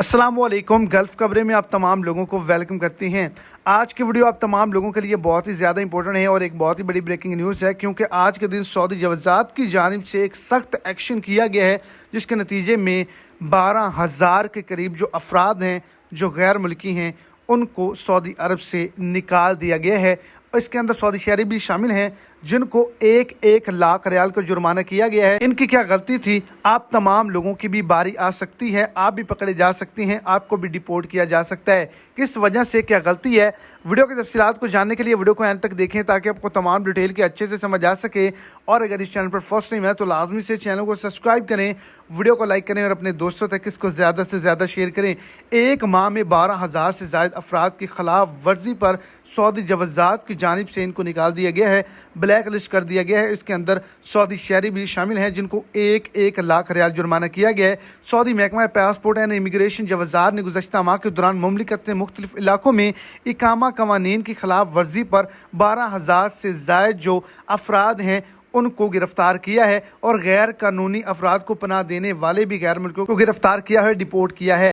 अस्सलाम वालेकुम। गल्फ़ खबरें में आप तमाम लोगों को वेलकम करती हैं। आज की वीडियो आप तमाम लोगों के लिए बहुत ही ज़्यादा इंपॉर्टेंट है और एक बहुत ही बड़ी ब्रेकिंग न्यूज़ है, क्योंकि आज के दिन सऊदी जवाज़ात की जानिब से एक सख्त एक्शन किया गया है, जिसके नतीजे में 12,000 के करीब जो अफराद हैं जो गैर मुल्की हैं उनको सऊदी अरब से निकाल दिया गया है। इसके अंदर सऊदी शहरी भी शामिल हैं जिनको 1-1 लाख रियाल का जुर्माना किया गया है। इनकी क्या गलती थी? आप तमाम लोगों की भी बारी आ सकती है, आप भी पकड़े जा सकती हैं, आपको भी डिपोर्ट किया जा सकता है। किस वजह से, क्या गलती है? वीडियो की तफसीलात को जानने के लिए वीडियो को एंड तक देखें ताकि आपको तमाम डिटेल के अच्छे से समझ आ सके। और अगर इस चैनल पर फर्स्ट टाइम है तो लाजमी से चैनल को सब्सक्राइब करें, वीडियो को लाइक करें और अपने दोस्तों तक इसको ज़्यादा से ज़्यादा शेयर करें। एक माह में 12,000 से ज़ायद अफराद की खिलाफ वर्जी पर सऊदी जवाज़ात की जानिब से इनको निकाल दिया गया है, ब्लैक लिस्ट कर दिया गया है। इसके अंदर सऊदी शहरी भी शामिल हैं जिनको 1-1 लाख रियाल जुर्माना किया गया है। सऊदी महकमा पासपोर्ट एंड इमिग्रेशन जवाज़ात ने गुज़श्ता माह के दौरान मुमलिकत के मुख्तलिफ इलाकों में इकामा कवानीन की खिलाफ वर्जी पर 12,000 से ज़ायद जो अफराद हैं उनको गिरफ्तार किया है और गैर कानूनी अफराद को पनाह देने वाले भी गैर मुल्कों को गिरफ्तार किया है, डिपोर्ट किया है।